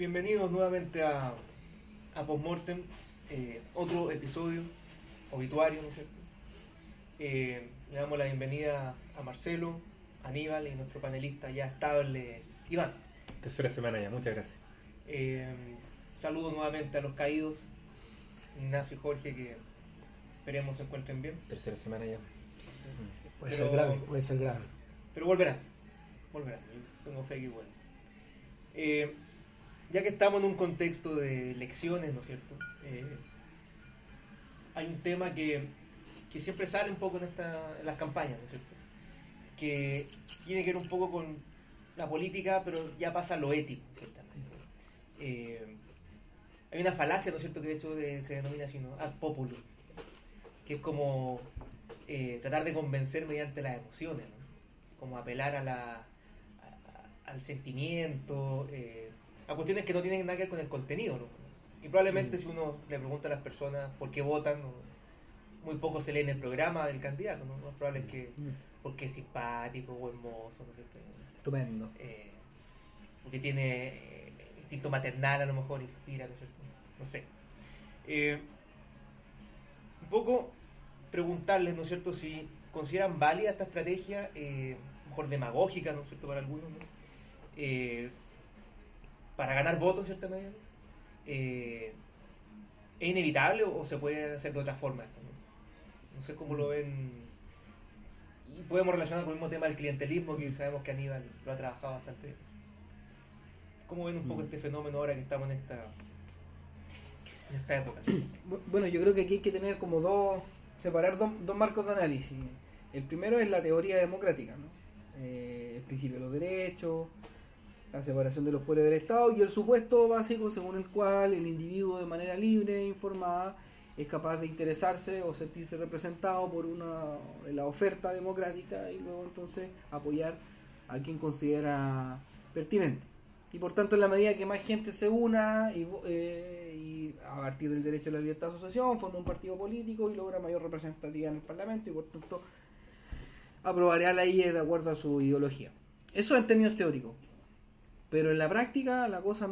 Bienvenidos nuevamente a Postmortem, otro episodio obituario, ¿no es cierto? Le damos la bienvenida a Marcelo, Aníbal y nuestro panelista ya estable, Iván. Tercera semana ya, muchas gracias. Saludos nuevamente a los caídos, Ignacio y Jorge, que esperemos se encuentren bien. Tercera semana ya. Puede ser grave, puede ser grave. Pero volverán, yo tengo fe que vuelvan. Ya que estamos en un contexto de elecciones, ¿no es cierto? Hay un tema que siempre sale un poco en las campañas, ¿no es cierto? Que tiene que ver un poco con la política, pero ya pasa a lo ético, ciertamente. Hay una falacia, ¿no es cierto?, que de hecho se denomina así, ¿no? Ad populum, que es como tratar de convencer mediante las emociones, ¿no? Como apelar al sentimiento, a cuestiones que no tienen nada que ver con el contenido, ¿no? Y probablemente si uno le pregunta a las personas por qué votan, ¿no? Muy poco se lee en el programa del candidato, ¿no? Lo más probable es que porque es simpático o hermoso, ¿no es cierto? Estupendo. Porque tiene instinto maternal, a lo mejor inspira, ¿no es cierto? No sé. Un poco preguntarles, ¿no es cierto?, si consideran válida esta estrategia, mejor demagógica, ¿no es cierto?, para algunos, ¿no? Para ganar votos en cierta medida, ¿no? ¿Es inevitable o se puede hacer de otra forma esto, ¿no? No sé cómo lo ven. Y podemos relacionar con el mismo tema del clientelismo, que sabemos que Aníbal lo ha trabajado bastante. ¿Cómo ven un poco este fenómeno ahora que estamos en esta época? Bueno, yo creo que aquí hay que tener como separar dos marcos de análisis. El primero es la teoría democrática, ¿no? El principio de los derechos, la separación de los poderes del Estado y el supuesto básico según el cual el individuo de manera libre e informada es capaz de interesarse o sentirse representado por la oferta democrática y luego entonces apoyar a quien considera pertinente. Y por tanto, en la medida que más gente se una y a partir del derecho a la libertad de asociación, forma un partido político y logra mayor representatividad en el Parlamento y por tanto aprobará leyes de acuerdo a su ideología. Eso en términos teóricos. Pero en la práctica la cosa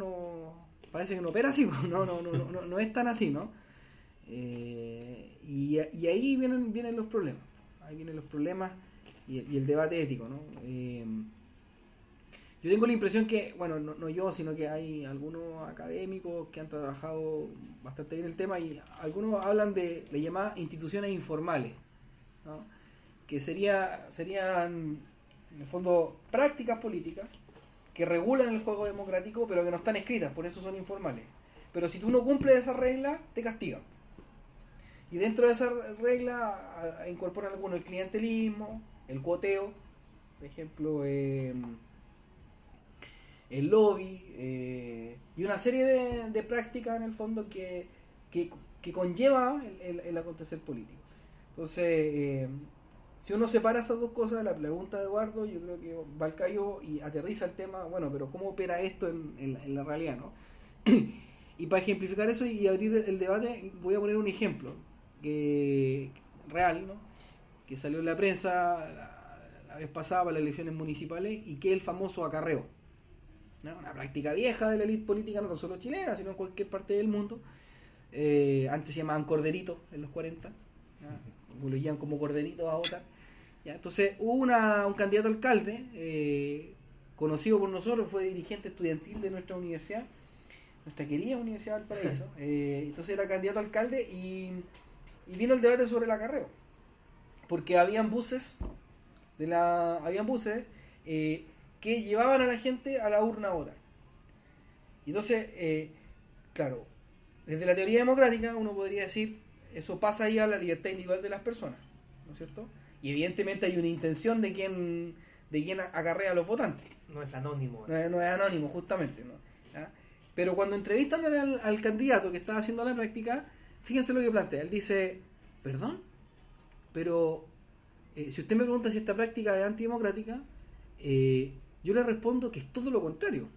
parece que no opera así, no es tan así, ¿no? Y ahí vienen los problemas. Ahí vienen los problemas y el debate ético, ¿no? Yo tengo la impresión que, bueno, no yo, sino que hay algunos académicos que han trabajado bastante bien el tema y algunos hablan de llamadas instituciones informales, ¿no? Que serían, en el fondo, prácticas políticas que regulan el juego democrático, pero que no están escritas, por eso son informales. Pero si tú no cumples esa regla, te castigan. Y dentro de esa regla incorporan algunos el clientelismo, el cuoteo, por ejemplo, el lobby, y una serie de prácticas en el fondo que conlleva el acontecer político. Entonces, si uno separa esas dos cosas, la pregunta de Eduardo, yo creo que va al callo y aterriza el tema, bueno, pero ¿cómo opera esto en la realidad, no? Y para ejemplificar eso y abrir el debate, voy a poner un ejemplo real, ¿no? Que salió en la prensa la vez pasada para las elecciones municipales y que es el famoso acarreo, ¿no? Una práctica vieja de la élite política, no tan solo chilena, sino en cualquier parte del mundo. Antes se llamaban corderitos en los 40, ¿no? Lo llevan como corderitos a votar. ¿Ya? Entonces hubo un candidato a alcalde, conocido por nosotros, fue dirigente estudiantil de nuestra universidad, nuestra querida Universidad del Paraíso. Entonces era candidato a alcalde y vino el debate sobre el acarreo, porque habían buses que llevaban a la gente a la urna a votar. Entonces, claro, desde la teoría democrática uno podría decir eso pasa ya a la libertad individual de las personas, ¿no es cierto? Y evidentemente hay una intención de quien acarrea a los votantes. No es anónimo. No es anónimo, justamente, ¿no? ¿Ya? Pero cuando entrevistan al candidato que estaba haciendo la práctica, fíjense lo que plantea. Él dice, perdón, pero si usted me pregunta si esta práctica es antidemocrática, yo le respondo que es todo lo contrario.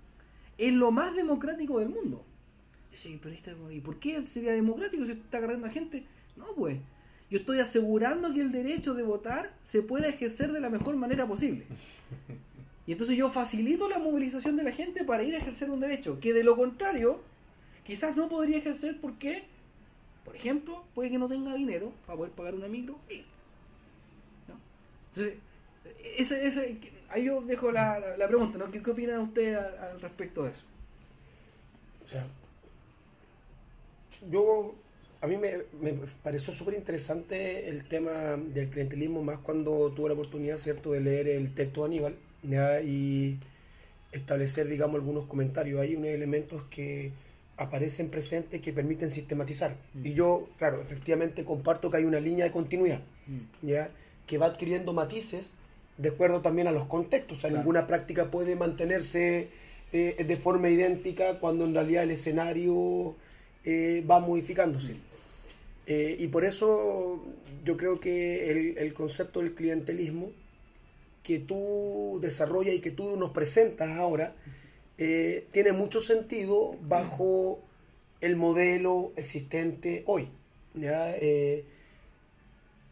Es lo más democrático del mundo. Sí, pero ¿y por qué sería democrático si usted está agarrando a gente? No, pues, yo estoy asegurando que el derecho de votar se pueda ejercer de la mejor manera posible. Y entonces yo facilito la movilización de la gente para ir a ejercer un derecho, que de lo contrario, quizás no podría ejercer porque, por ejemplo, puede que no tenga dinero para poder pagar una micro. ¿No? Entonces, ahí yo dejo la pregunta, ¿no? ¿Qué opinan ustedes al respecto de eso? O sea, a mí me pareció súper interesante el tema del clientelismo, más cuando tuve la oportunidad, ¿cierto?, de leer el texto de Aníbal, ¿ya? Y establecer, digamos, algunos comentarios. Hay unos elementos que aparecen presentes que permiten sistematizar. Y yo, claro, efectivamente comparto que hay una línea de continuidad, ¿ya?, que va adquiriendo matices de acuerdo también a los contextos. O sea, ninguna práctica puede mantenerse de forma idéntica cuando en realidad el escenario va modificándose. Y por eso yo creo que el concepto del clientelismo que tú desarrollas y que tú nos presentas ahora tiene mucho sentido bajo el modelo existente hoy, ¿ya?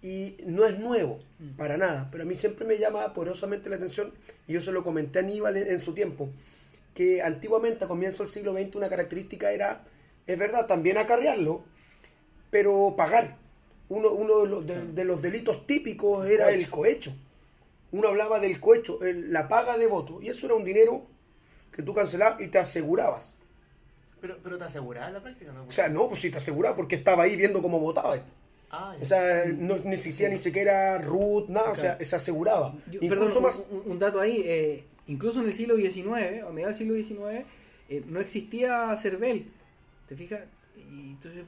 Y no es nuevo, para nada, pero a mí siempre me llama poderosamente la atención, y yo se lo comenté a Aníbal en su tiempo, que antiguamente a comienzos del siglo XX una característica era, es verdad, también acarrearlo, pero pagar. Uno de los delitos típicos era el cohecho. Uno hablaba del cohecho, la paga de voto, y eso era un dinero que tú cancelabas y te asegurabas. Pero te aseguraba la práctica, ¿no? O sea, no, pues sí te aseguraba porque estaba ahí viendo cómo votaba. O sea, no existía ni siquiera RUT, nada, claro. O sea, se aseguraba. Incluso más... un dato ahí, incluso en el siglo XIX, a mediados del siglo XIX, no existía CERVEL, ¿te fijas? Y entonces,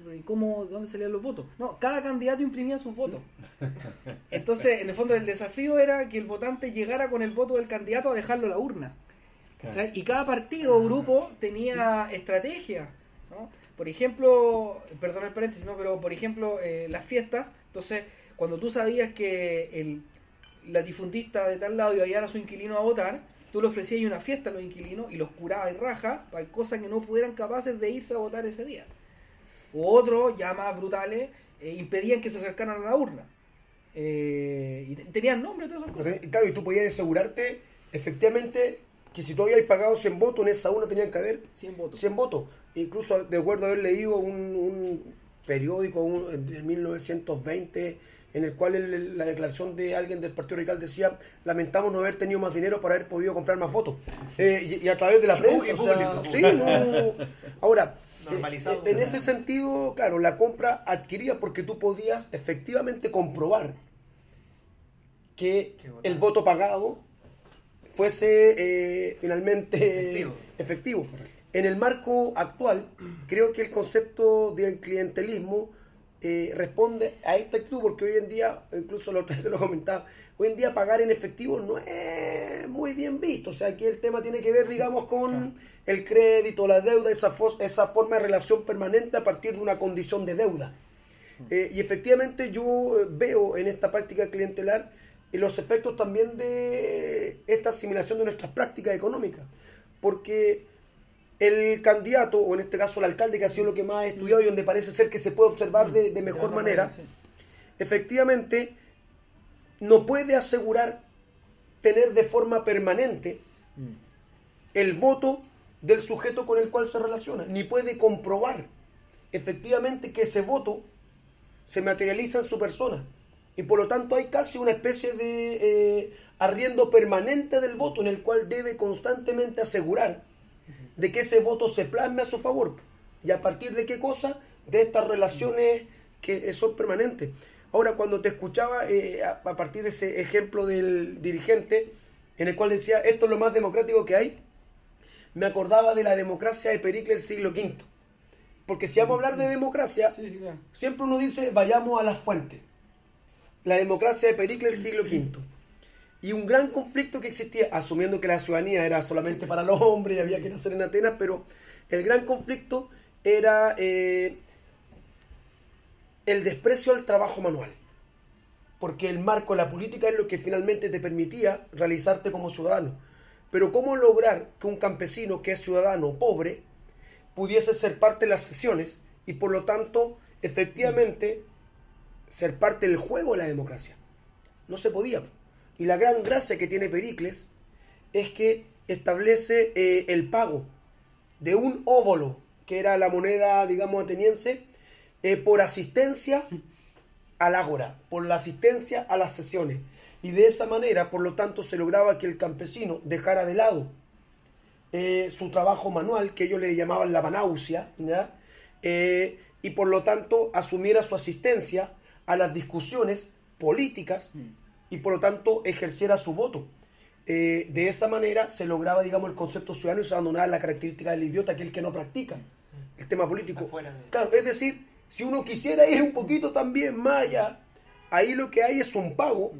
¿dónde salían los votos? No, cada candidato imprimía sus votos. Entonces, en el fondo, el desafío era que el votante llegara con el voto del candidato a dejarlo en la urna. Claro. Y cada partido o grupo tenía estrategia, ¿no? Por ejemplo, perdón el paréntesis, ¿no? Pero por ejemplo, las fiestas, entonces, cuando tú sabías que el latifundista de tal lado iba a llevar a su inquilino a votar, tú le ofrecías una fiesta a los inquilinos y los curabas y raja para cosas que no pudieran capaces de irse a votar ese día. O otros, ya más brutales, impedían que se acercaran a la urna. Y tenían nombre todas esas cosas. Claro, y tú podías asegurarte efectivamente que si tú habías pagado 100 votos, en esa urna tenían que haber 100 votos. 100 votos. Incluso de acuerdo a haber leído un periódico de 1920 en el cual la declaración de alguien del Partido Radical decía: lamentamos no haber tenido más dinero para haber podido comprar más votos. Y a través de la prensa. O sea, sí, no. Ahora, en ese sentido, claro, la compra adquiría porque tú podías efectivamente comprobar que el voto pagado fuese finalmente efectivo. En el marco actual, creo que el concepto de clientelismo responde a esta actitud, porque hoy en día, incluso la otra vez se lo comentaba, hoy en día pagar en efectivo no es muy bien visto. O sea, aquí el tema tiene que ver, digamos, con el crédito, la deuda, esa forma de relación permanente a partir de una condición de deuda. Y efectivamente yo veo en esta práctica clientelar los efectos también de esta asimilación de nuestras prácticas económicas, porque el candidato, o en este caso el alcalde, que ha sido lo que más ha estudiado y donde parece ser que se puede observar de mejor manera, efectivamente no puede asegurar tener de forma permanente el voto del sujeto con el cual se relaciona, ni puede comprobar efectivamente que ese voto se materializa en su persona. Y por lo tanto hay casi una especie de arriendo permanente del voto en el cual debe constantemente asegurar de que ese voto se plasme a su favor. ¿Y a partir de qué cosa? De estas relaciones que son permanentes. Ahora, cuando te escuchaba a partir de ese ejemplo del dirigente, en el cual decía, esto es lo más democrático que hay, me acordaba de la democracia de Pericles del siglo V. Porque si vamos a hablar de democracia, claro, siempre uno dice, vayamos a las fuentes. La democracia de Pericles del siglo V. Y un gran conflicto que existía, asumiendo que la ciudadanía era solamente para los hombres y había que nacer en Atenas, pero el gran conflicto era el desprecio al trabajo manual. Porque el marco de la política es lo que finalmente te permitía realizarte como ciudadano. Pero ¿cómo lograr que un campesino que es ciudadano pobre pudiese ser parte de las sesiones y por lo tanto efectivamente ser parte del juego de la democracia? No se podía. Y la gran gracia que tiene Pericles es que establece el pago de un óbolo, que era la moneda, digamos, ateniense, por asistencia al ágora, por la asistencia a las sesiones. Y de esa manera, por lo tanto, se lograba que el campesino dejara de lado su trabajo manual, que ellos le llamaban la panausia, ¿ya? Y por lo tanto asumiera su asistencia a las discusiones políticas y por lo tanto ejerciera su voto. De esa manera se lograba, digamos, el concepto ciudadano y se abandonaba la característica del idiota, aquel que no practica el tema político. Claro, es decir, si uno quisiera ir un poquito también más allá, ahí lo que hay es un pago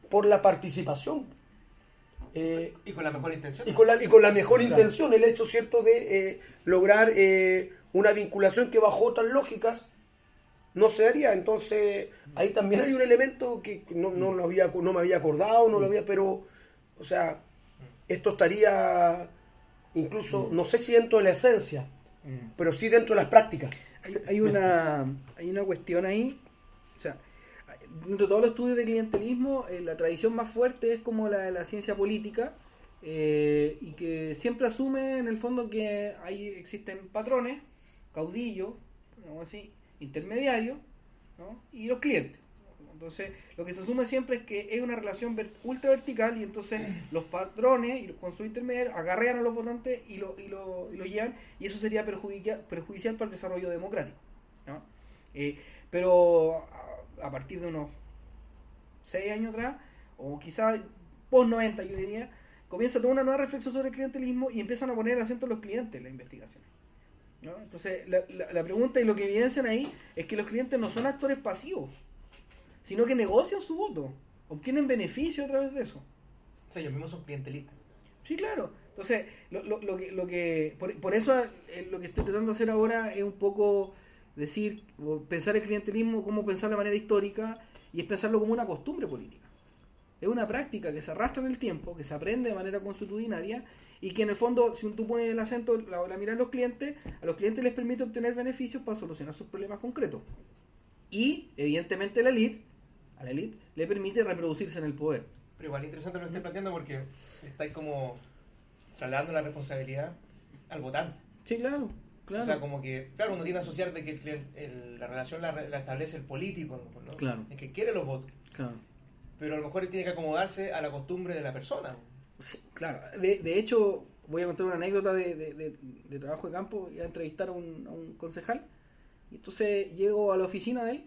por la participación. Y con la mejor intención. Y con la mejor intención, el hecho, ¿cierto?, de lograr una vinculación que bajo otras lógicas no se daría. Entonces, ahí también hay un elemento que no me había acordado, pero, o sea, esto estaría incluso, no sé si dentro de la esencia, pero sí dentro de las prácticas. Hay una cuestión ahí, o sea, dentro de todos los estudios de clientelismo, la tradición más fuerte es como la de la ciencia política, y que siempre asume en el fondo que ahí existen patrones, caudillos, digamos así, intermediarios, ¿no? Y los clientes. Entonces, lo que se asume siempre es que es una relación ultra vertical y entonces los patrones y con sus intermediarios agarrean a los votantes y lo llevan, y eso sería perjudicial para el desarrollo democrático, ¿no? Pero a partir de unos 6 años atrás, o quizás post 90 yo diría, comienza toda una nueva reflexión sobre el clientelismo y empiezan a poner el acento en los clientes en la investigación, ¿no? Entonces la pregunta y lo que evidencian ahí es que los clientes no son actores pasivos, sino que negocian su voto, obtienen beneficio a través de eso. O sea, ellos mismos son clientelistas. Sí, claro. Entonces, por eso lo que estoy tratando de hacer ahora es un poco decir, o pensar el clientelismo como pensar de manera histórica, y es pensarlo como una costumbre política. Es una práctica que se arrastra en el tiempo, que se aprende de manera consuetudinaria, y que en el fondo, si tú pones el acento, la mirada a los clientes les permite obtener beneficios para solucionar sus problemas concretos. Y, evidentemente, a la élite le permite reproducirse en el poder. Pero igual interesante lo que estés planteando porque estáis como trasladando la responsabilidad al votante. Sí, claro. O sea, como que, claro, uno tiene que asociar de que la relación la establece el político, ¿no? Claro. Es que quiere los votos. Claro. Pero a lo mejor él tiene que acomodarse a la costumbre de la persona. Sí, claro. De hecho, voy a contar una anécdota de trabajo de campo. Iba a entrevistar a un concejal. Y entonces llego a la oficina de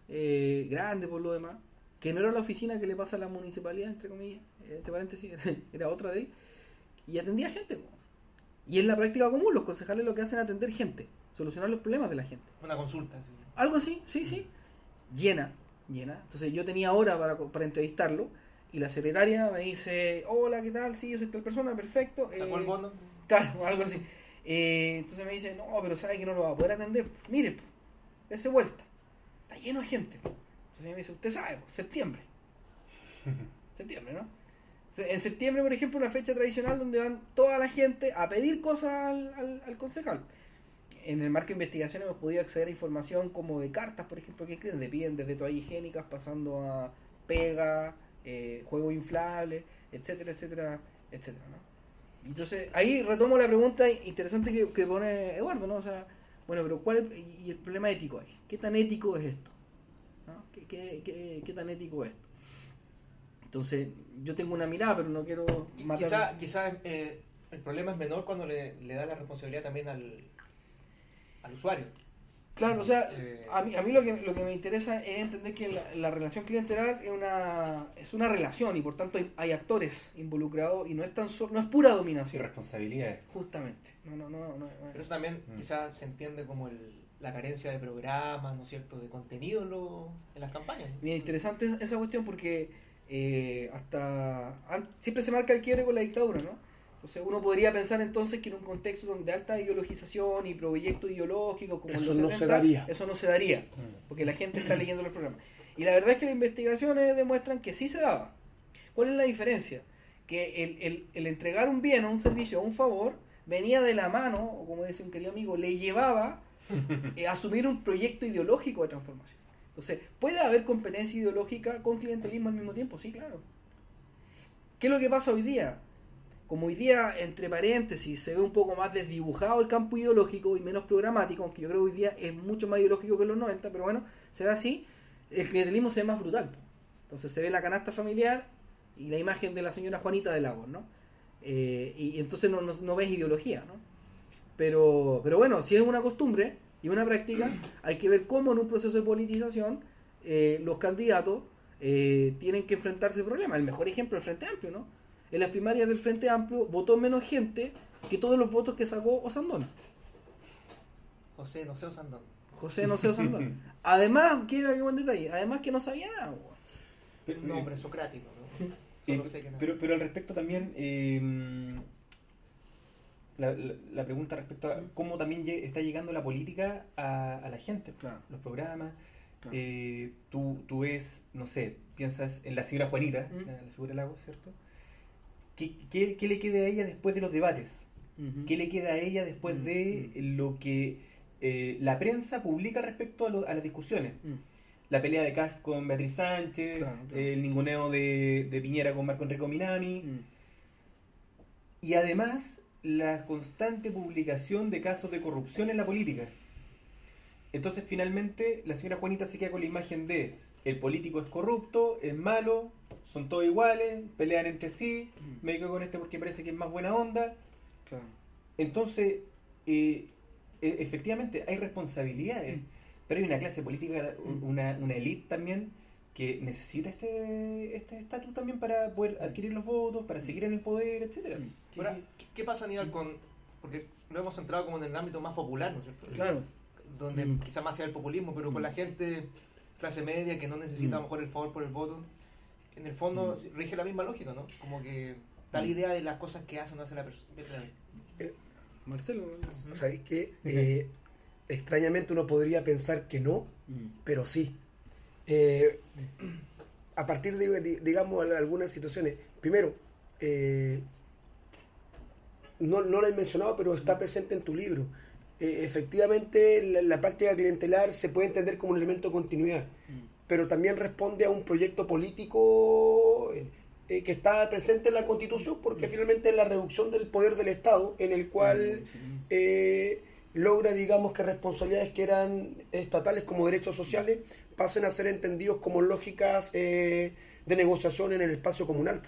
él, grande por lo demás, que no era la oficina que le pasa a la municipalidad, entre comillas, entre paréntesis, era otra de él, y atendía gente. Y en la práctica común, los concejales lo que hacen es atender gente, solucionar los problemas de la gente. Una consulta. Sí. Algo así, sí. Llena. Entonces yo tenía hora para entrevistarlo, y la secretaria me dice, hola, ¿qué tal? Sí, yo soy tal persona, perfecto. ¿Sacó el bono? Claro, algo así. Entonces me dice, no, pero sabe que no lo va a poder atender. Mire, dése vuelta. Está lleno de gente. Entonces me dice, usted sabe, septiembre. Septiembre, ¿no? En septiembre, por ejemplo, una fecha tradicional donde van toda la gente a pedir cosas al concejal. En el marco de investigación hemos podido acceder a información como de cartas, por ejemplo, que escriben, piden desde toallas higiénicas, pasando a pega, juegos inflables, etcétera, ¿no? Entonces, ahí retomo la pregunta interesante que pone Eduardo, ¿no? O sea, bueno, pero ¿cuál y el problema ético ahí? ¿Qué tan ético es esto? ¿No? ¿Qué tan ético es esto? Entonces, yo tengo una mirada, pero no quiero matar. Quizá el problema es menor cuando le da la responsabilidad también al usuario. Claro, o sea, a mí lo que me interesa es entender que la relación clientelar es una relación y por tanto hay actores involucrados y no es no es pura dominación. Y responsabilidades. Justamente. No. Pero eso también quizás se entiende como la carencia de programas, ¿no es cierto?, de contenido en las campañas, ¿no? Bien interesante esa cuestión porque siempre se marca el quiebre con la dictadura, ¿no? Entonces uno podría pensar entonces que en un contexto donde alta ideologización y proyecto ideológico como eso en los 70, eso no se daría, porque la gente está leyendo los programas. Y la verdad es que las investigaciones demuestran que sí se daba. ¿Cuál es la diferencia? Que el entregar un bien o un servicio o un favor venía de la mano, o como dice un querido amigo, le llevaba a asumir un proyecto ideológico de transformación. Entonces, ¿puede haber competencia ideológica con clientelismo al mismo tiempo? Sí, claro. ¿Qué es lo que pasa hoy día? como hoy día, entre paréntesis, se ve un poco más desdibujado el campo ideológico y menos programático, aunque yo creo que hoy día es mucho más ideológico que en los 90, pero bueno, se ve así, el clientelismo se ve más brutal. Entonces se ve la canasta familiar y la imagen de la señora Juanita de Lagos, ¿no? Y entonces no ves ideología, ¿no? Pero bueno, si es una costumbre y una práctica, hay que ver cómo en un proceso de politización los candidatos tienen que enfrentarse a problemas. El mejor ejemplo es el Frente Amplio, ¿no? En las primarias del Frente Amplio votó menos gente que todos los votos que sacó Osandón. José Osandón. José Osandón. Además, qué buen detalle, además que no sabía nada. Un nombre socrático, ¿no? Solo sé que nada. Pero al respecto también, la pregunta respecto a cómo también está llegando la política a la gente, Claro. los programas. Claro. Tú ves, no sé, piensas en la señora Juanita, Mm. la figura del lago, ¿cierto? ¿Qué le queda a ella después de los debates? Ujú. ¿Qué le queda a ella después de lo que la prensa publica respecto a las discusiones? Mm. La pelea de Kast con Beatriz Sánchez, Claro. el ninguneo de Piñera con Marco Enrico Minami, Mm. y además la constante publicación de casos de corrupción en la política. Entonces finalmente la señora Juanita se queda con la imagen de el político es corrupto, es malo, son todos iguales, pelean entre sí, me quedo con este porque parece que es más buena onda. Claro. Entonces, efectivamente hay responsabilidades, pero hay una clase política, una élite también que necesita este estatus también para poder adquirir los votos, para seguir en el poder, etcétera. Sí. Ahora, ¿qué pasa, Aníbal, con...? Porque lo hemos centrado como en el ámbito más popular, ¿no es cierto? Claro. Donde quizás más sea el populismo, pero con la gente clase media que no necesita a lo mejor el favor por el voto, en el fondo rige la misma lógica, ¿no? Como que da la idea de las cosas que hace o no hace la persona. Marcelo. ¿Sabéis qué? Extrañamente uno podría pensar que no, pero sí. A partir de, digamos, algunas situaciones. Primero, no lo he mencionado, pero está presente en tu libro. Efectivamente, la práctica clientelar se puede entender como un elemento de continuidad, pero también responde a un proyecto político que está presente en la Constitución, porque finalmente es la reducción del poder del Estado, en el cual logra, digamos, que responsabilidades que eran estatales como derechos sociales pasen a ser entendidos como lógicas de negociación en el espacio comunal.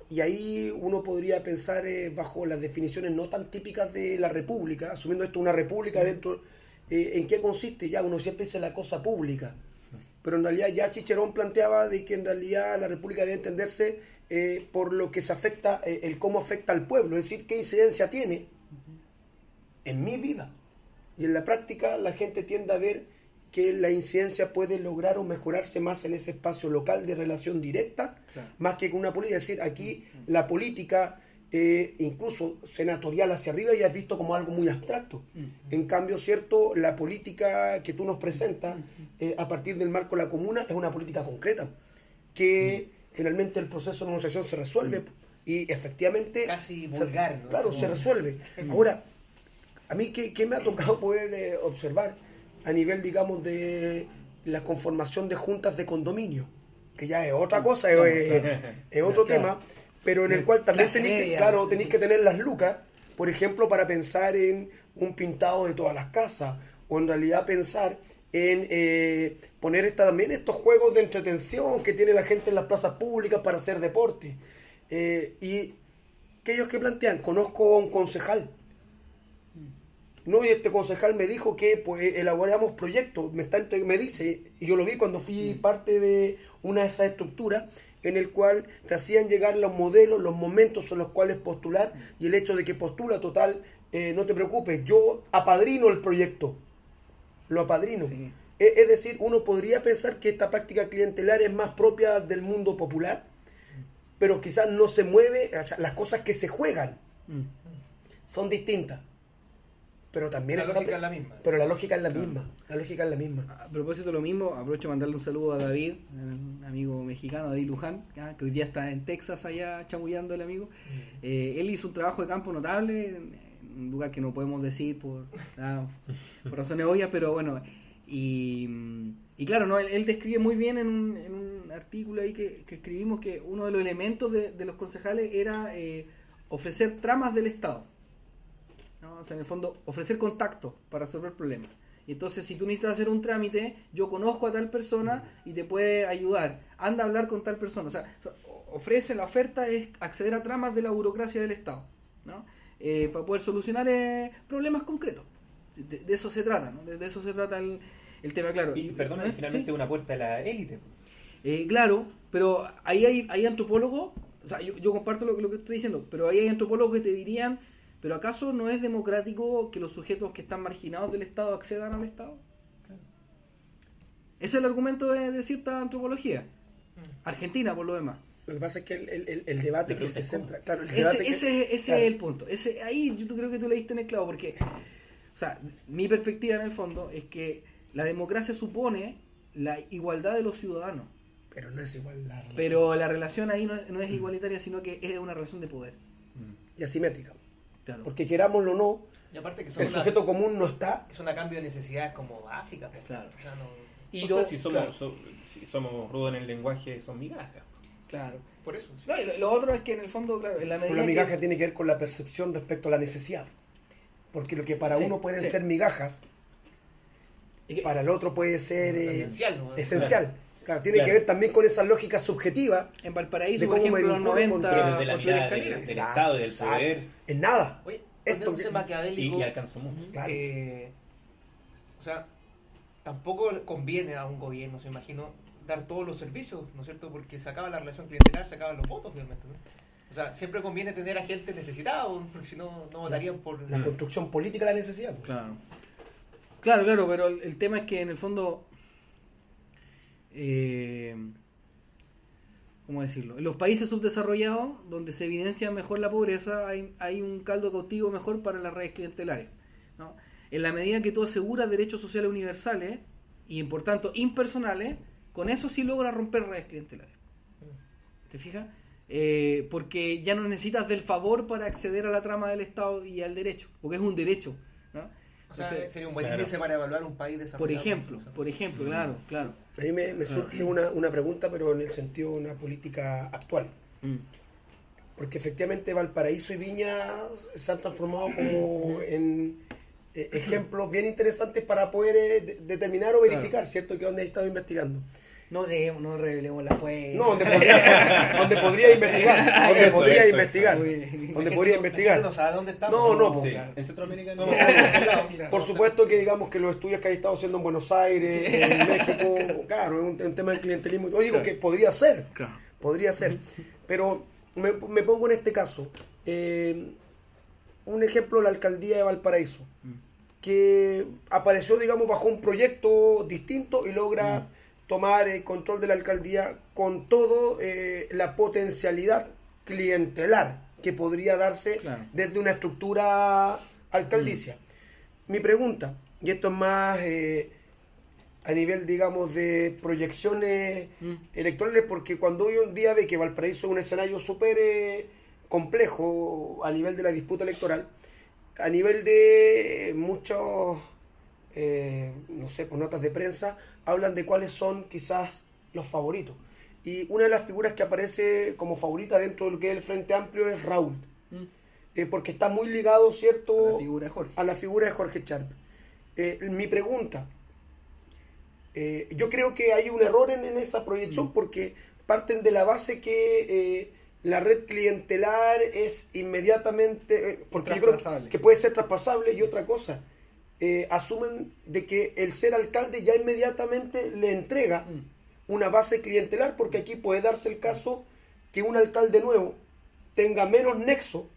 Y ahí uno podría pensar bajo las definiciones no tan típicas de la república, asumiendo esto una república dentro, ¿en qué consiste? Ya uno siempre dice la cosa pública, pero en realidad ya Cicerón planteaba de que en realidad la república debe entenderse por lo que se afecta, el cómo afecta al pueblo, es decir, qué incidencia tiene en mi vida. Y en la práctica la gente tiende a ver que la incidencia puede lograr o mejorarse más en ese espacio local de relación directa, Claro. más que con una política. Es decir, aquí la política, incluso senatorial hacia arriba, ya es visto como algo muy abstracto. En cambio, cierto, la política que tú nos presentas a partir del marco de la comuna es una política concreta, que finalmente el proceso de negociación se resuelve y efectivamente... Casi vulgar, ¿no? Claro, se resuelve. Ahora, a mí, ¿qué me ha tocado poder observar a nivel, digamos, de la conformación de juntas de condominio? Que ya es otra cosa, es otro tema, pero en el cual también tenéis que tener las lucas, por ejemplo, para pensar en un pintado de todas las casas, o en realidad pensar en poner también estos juegos de entretención que tiene la gente en las plazas públicas para hacer deporte. Y aquellos que plantean, conozco a un concejal, no, y este concejal me dijo que pues elaboramos proyectos, me dice, y yo lo vi cuando fui parte de una de esas estructuras, en el cual te hacían llegar los modelos, los momentos en los cuales postular, y el hecho de que postula, total, no te preocupes, yo apadrino el proyecto, lo apadrino. Sí. Es decir, uno podría pensar que esta práctica clientelar es más propia del mundo popular, pero quizás no se mueve, o sea, las cosas que se juegan son distintas. Pero también La lógica es la misma. Pero la lógica es la misma. La lógica es la misma. A propósito de lo mismo, aprovecho de mandarle un saludo a David, un amigo mexicano, David Luján, que hoy día está en Texas allá chamullando el amigo. Él hizo un trabajo de campo notable, en un lugar que no podemos decir por razones obvias, pero bueno, Y claro, ¿no? Él describe muy bien en un artículo ahí que escribimos que uno de los elementos de los concejales era ofrecer tramas del Estado, ¿no? O sea, en el fondo, ofrecer contacto para resolver problemas. Y entonces, si tú necesitas hacer un trámite, yo conozco a tal persona y te puede ayudar. Anda a hablar con tal persona. O sea, la oferta es acceder a tramas de la burocracia del Estado, ¿no? Para poder solucionar problemas concretos. De eso se trata, ¿no? De eso se trata el tema, claro. Y perdona, finalmente ¿sí? una puerta a la élite. Claro, pero ahí hay antropólogos, o sea, yo comparto lo que estoy diciendo, pero ahí hay antropólogos que te dirían, ¿pero acaso no es democrático que los sujetos que están marginados del Estado accedan al Estado? Claro. Ese es el argumento de cierta antropología. Argentina, por lo demás. Lo que pasa es que el debate que se centra... Claro, ese es el punto. Ahí yo creo que tú le diste en el clavo, porque, o sea, mi perspectiva en el fondo es que la democracia supone la igualdad de los ciudadanos. Pero no es igualdad. Pero la relación ahí no es igualitaria, sino que es una relación de poder. Y asimétrica. Claro. Porque querámoslo o no, Y aparte que el sujeto común no está. Es un cambio de necesidades como básicas. Claro. O sea, no, Y Si somos rudos en el lenguaje, son migajas. claro. por eso. Sí. No, y lo otro es que en el fondo, claro, en la medida La migaja que- tiene que ver con la percepción respecto a la necesidad. Porque lo que para Sí, uno pueden sí. ser migajas, y que- para el otro puede ser Es esencial, ¿no? esencial. Claro, tiene Claro. que ver también con esa lógica subjetiva. en Valparaíso, de por cómo me ejemplo, en los vinculo con- 90, Pero desde la construir mirada escaleras. del Estado y del Exacto. poder. En nada. Oye, Esto poniéndose que- maquiavélico, Y alcanzó mucho. Claro. o sea, tampoco conviene a un gobierno, se imagino, dar todos los servicios, ¿no es cierto? Porque se acaba la relación clientelar, se acaban los votos, finalmente, ¿no? O sea, siempre conviene tener a gente necesitada, porque si no, no votarían por... La construcción política de la necesidad. pues. Claro, pero el tema es que en el fondo, ¿cómo decirlo? En los países subdesarrollados, donde se evidencia mejor la pobreza, hay un caldo cautivo mejor para las redes clientelares, ¿no? En la medida que tú aseguras derechos sociales universales y, por tanto, impersonales, con eso sí logras romper redes clientelares. ¿Te fijas? Porque ya no necesitas del favor para acceder a la trama del Estado y al derecho, porque es un derecho, ¿no? O sea, Entonces, sería un buen claro. índice para evaluar un país desarrollado. por ejemplo, claro. A mí me surge una pregunta, pero en el sentido de una política actual. Porque efectivamente Valparaíso y Viña se han transformado como en ejemplos bien interesantes para poder determinar o verificar, ¿cierto? Que donde he estado investigando. No revelemos la fuente. No, donde podría investigar. Donde Eso, podría eso, investigar. eso. Donde podría investigar. No sabe dónde estamos. No, pues, Sí, claro. en Centroamérica no. Por supuesto que digamos que los estudios que hay estado haciendo en Buenos Aires, en México, claro, es un tema de clientelismo. Yo digo que podría ser, Claro. podría ser. Pero me pongo en este caso. Un ejemplo, la alcaldía de Valparaíso, que apareció, digamos, bajo un proyecto distinto y logra tomar el control de la alcaldía con todo la potencialidad clientelar que podría darse Claro. desde una estructura alcaldicia. Mi pregunta, y esto es más a nivel, digamos, de proyecciones electorales, porque cuando hoy un día ve que Valparaíso es un escenario súper complejo a nivel de la disputa electoral, a nivel de muchos, no sé, por notas de prensa, hablan de cuáles son quizás los favoritos. Y una de las figuras que aparece como favorita dentro de lo que es el Frente Amplio es Raúl. Porque está muy ligado, ¿cierto?, La figura de Jorge. a la figura de Jorge Charp. Mi pregunta, yo creo que hay un error en esa proyección porque parten de la base que la red clientelar es inmediatamente, porque yo creo que puede ser traspasable, y otra cosa, asumen de que el ser alcalde ya inmediatamente le entrega una base clientelar, porque aquí puede darse el caso que un alcalde nuevo tenga menos nexo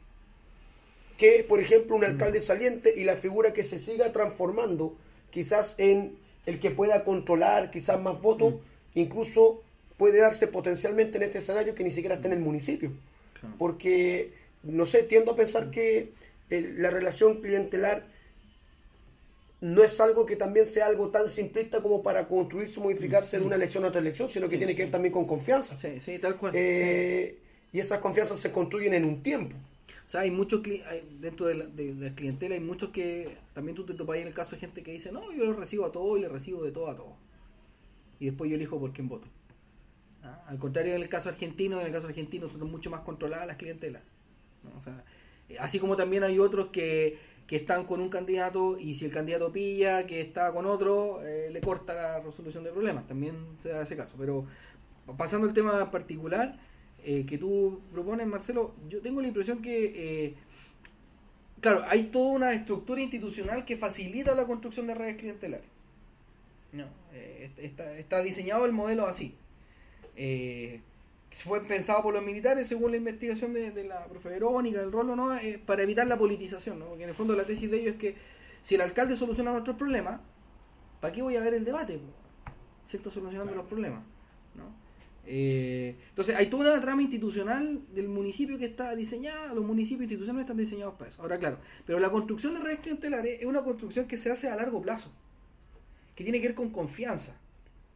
que, por ejemplo, un alcalde saliente, y la figura que se siga transformando quizás en el que pueda controlar quizás más votos, incluso puede darse potencialmente en este escenario que ni siquiera está en el municipio. Claro. Porque, no sé, tiendo a pensar que la relación clientelar no es algo que también sea algo tan simplista como para construirse o modificarse de una elección a otra elección, sino que tiene que ver también con confianza. Sí, tal cual. Y esas confianzas se construyen en un tiempo. O sea, hay muchos, dentro de la clientela hay muchos que, también tú te topas ahí en el caso de gente que dice, no, yo los recibo a todos y les recibo de todo a todos. Y después yo elijo por quién voto. Al contrario, en el caso argentino son mucho más controladas las clientelas, ¿no? O sea, así como también hay otros que están con un candidato y si el candidato pilla que está con otro, le corta la resolución de problemas. También se da ese caso. Pero pasando al tema particular que tú propones, Marcelo, yo tengo la impresión que, claro, hay toda una estructura institucional que facilita la construcción de redes clientelares. No, está diseñado el modelo así. Fue pensado por los militares según la investigación de la profe Verónica, del Rolo, ¿no? Para evitar la politización, ¿no? Porque en el fondo la tesis de ellos es que si el alcalde soluciona nuestros problemas, ¿para qué voy a ver el debate? Si está solucionando los problemas, ¿no? Entonces hay toda una trama institucional del municipio que está diseñada, los municipios institucionales están diseñados para eso. Ahora claro, pero la construcción de redes clientelares es una construcción que se hace a largo plazo, que tiene que ver con confianza,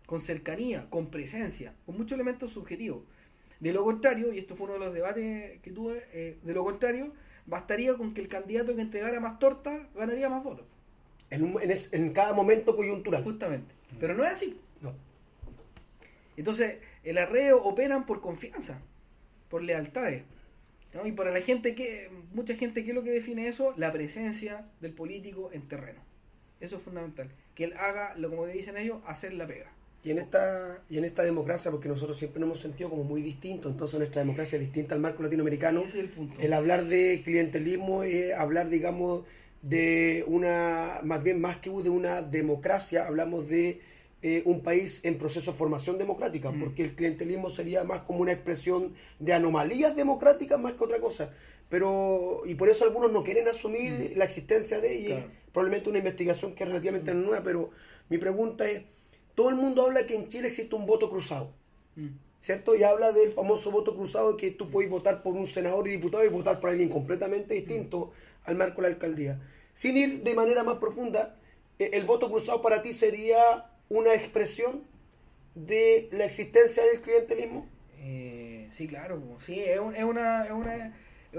con cercanía, con presencia, con muchos elementos subjetivos. De lo contrario, y esto fue uno de los debates que tuve, de lo contrario, bastaría con que el candidato que entregara más torta ganaría más votos. En cada momento coyuntural. Justamente. Pero no es así. No. Entonces, el arreo operan por confianza, por lealtades, ¿no? Y para la gente mucha gente, ¿qué es lo que define eso? La presencia del político en terreno. Eso es fundamental. Que él haga, como dicen ellos, hacer la pega. Y en esta democracia, porque nosotros siempre nos hemos sentido como muy distintos, entonces nuestra democracia es distinta al marco latinoamericano. Ese es el punto. El hablar de clientelismo es hablar, digamos, de más que de una democracia, hablamos de un país en proceso de formación democrática, porque el clientelismo sería más como una expresión de anomalías democráticas más que otra cosa. Y por eso algunos no quieren asumir la existencia de ella. Claro. Probablemente una investigación que es relativamente nueva, pero mi pregunta es, todo el mundo habla que en Chile existe un voto cruzado, ¿cierto? Y habla del famoso voto cruzado, que tú puedes votar por un senador y diputado y votar por alguien completamente distinto al marco de la alcaldía. Sin ir de manera más profunda, ¿el voto cruzado para ti sería una expresión de la existencia del clientelismo? Sí, claro. Sí, es una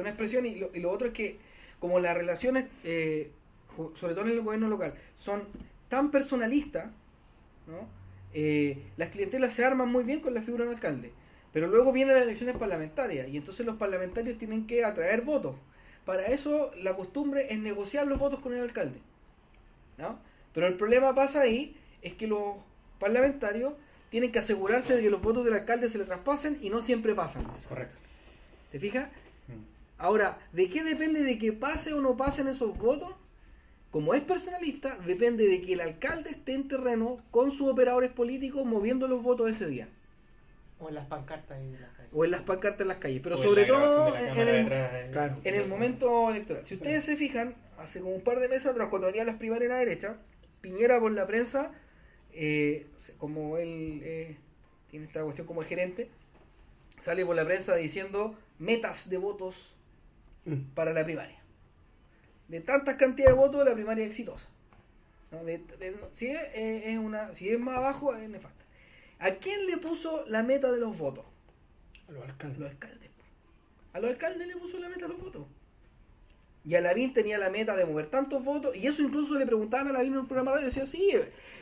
expresión. Y lo otro es que, como las relaciones, sobre todo en el gobierno local, son tan personalistas, ¿no? Las clientelas se arman muy bien con la figura del alcalde, pero luego vienen las elecciones parlamentarias y entonces los parlamentarios tienen que atraer votos. Para eso la costumbre es negociar los votos con el alcalde, ¿no? Pero el problema pasa ahí, es que los parlamentarios tienen que asegurarse de que los votos del alcalde se le traspasen y no siempre pasan. Correcto. ¿Te fijas? Ahora, ¿de qué depende de que pase o no pasen esos votos? Como es personalista, depende de que el alcalde esté en terreno con sus operadores políticos moviendo los votos ese día. O en las pancartas en las calles. O en las pancartas en las calles. Pero O sobre en la todo grabación de la cámara en el momento electoral. Si ustedes se fijan, hace como un par de meses atrás, cuando venían las primarias a la derecha, Piñera por la prensa, como él tiene esta cuestión como gerente, sale por la prensa diciendo metas de votos para la primaria. De tantas cantidades de votos, la primaria es exitosa, ¿no? Si es más abajo, es nefasta. ¿A quién le puso la meta de los votos? A los alcaldes. A los alcaldes le puso la meta de los votos. Y a Lavín tenía la meta de mover tantos votos, y eso incluso le preguntaban a Lavín en un programa de radio, decía, sí,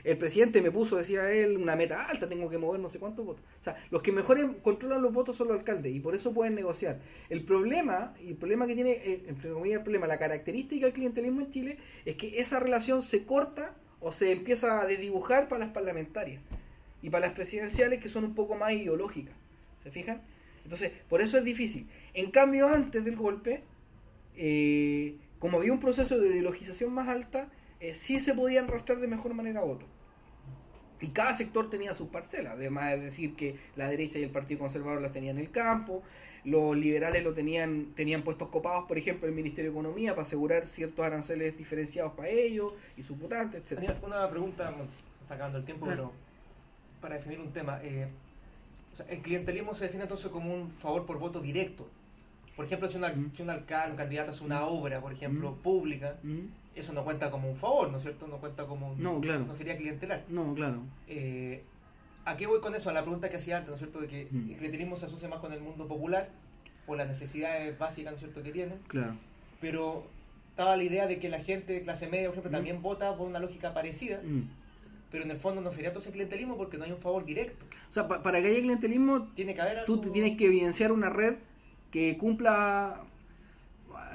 el presidente me puso, decía él, una meta alta, tengo que mover no sé cuántos votos. O sea, los que mejor controlan los votos son los alcaldes, y por eso pueden negociar. El problema que tiene, entre comillas, la característica del clientelismo en Chile, es que esa relación se corta o se empieza a desdibujar para las parlamentarias, y para las presidenciales, que son un poco más ideológicas. ¿Se fijan? Entonces, por eso es difícil. En cambio, antes del golpe, como había un proceso de ideologización más alta, sí se podían arrastrar de mejor manera votos. Y cada sector tenía sus parcelas, además de decir que la derecha y el Partido Conservador las tenían en el campo, los liberales tenían puestos copados, por ejemplo, el Ministerio de Economía para asegurar ciertos aranceles diferenciados para ellos y sus votantes, etc. Una pregunta, está acabando el tiempo, pero para definir un tema. O sea, el clientelismo se define entonces como un favor por voto directo. Por ejemplo, si un alcalde, un candidato hace una obra, por ejemplo, pública, eso no cuenta como un favor, ¿no es cierto? No cuenta como claro. No sería clientelar. No, claro. ¿A qué voy con eso? A la pregunta que hacía antes, ¿no es cierto? De que el clientelismo se asocia más con el mundo popular, por las necesidades básicas, ¿no es cierto?, que tienen, Claro. pero estaba la idea de que la gente de clase media, por ejemplo, también vota por una lógica parecida, pero en el fondo no sería entonces clientelismo porque no hay un favor directo. O sea, para que haya clientelismo, Tiene que haber tú algo... te tienes que evidenciar una red que cumpla,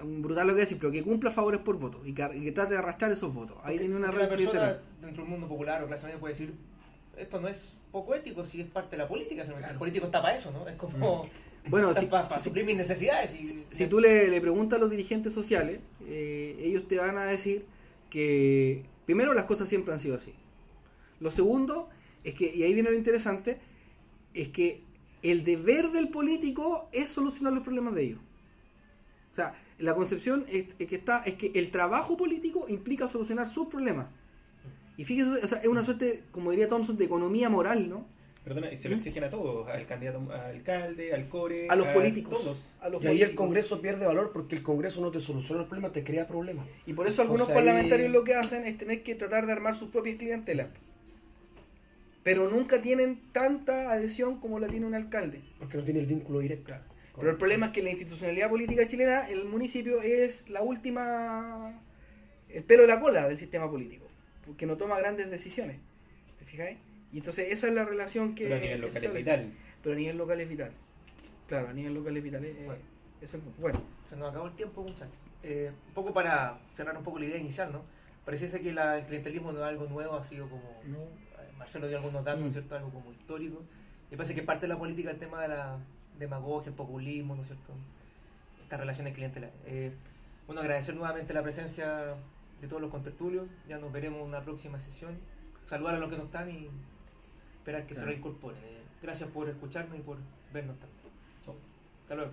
brutal lo que decir, pero que cumpla favores por voto y que trate de arrastrar esos votos. Ahí tiene una Porque red la persona clientelar. dentro del mundo popular o clase media puede decir, esto no es poco ético si es parte de la política. El político está para eso, ¿no? Es como... Bueno, para suplir mis necesidades. Si tú le preguntas a los dirigentes sociales, ellos te van a decir que primero las cosas siempre han sido así. Lo segundo es que, y ahí viene lo interesante, es que el deber del político es solucionar los problemas de ellos. O sea, la concepción es que el trabajo político implica solucionar sus problemas. Y fíjese, o sea, es una suerte, como diría Thompson, de economía moral, ¿no? Perdona, y se lo exigen a todos, al candidato a alcalde, al core, A los políticos. todos. A los Y ahí el políticos. Congreso pierde valor porque el Congreso no te soluciona los problemas, te crea problemas. Y por eso algunos Entonces, parlamentarios ahí- lo que hacen es tener que tratar de armar sus propias clientelas. Pero nunca tienen tanta adhesión como la tiene un alcalde. Porque no tiene el vínculo directo. Pero el problema es que la institucionalidad política chilena, el municipio es la última, el pelo de la cola del sistema político, porque no toma grandes decisiones. ¿Te fijáis? Y entonces esa es la relación que... Pero a nivel que local se es establece. vital. Pero a nivel local es vital. Claro, a nivel local es vital. Bueno. Eso es bueno. Se nos acabó el tiempo, muchachos. Un poco para cerrar un poco la idea inicial, ¿no? Pareciese que el clientelismo no es algo nuevo, ha sido como... Marcelo dio algunos datos, ¿no es cierto? Algo como histórico. Me parece que parte de la política el tema de la demagogia, el populismo, ¿no es cierto? Estas relaciones clientelares. Bueno, agradecer nuevamente la presencia de todos los contertulios. Ya nos veremos en una próxima sesión. Saludar a los que no están y esperar que se reincorporen. Gracias por escucharnos y por vernos también. Hasta luego.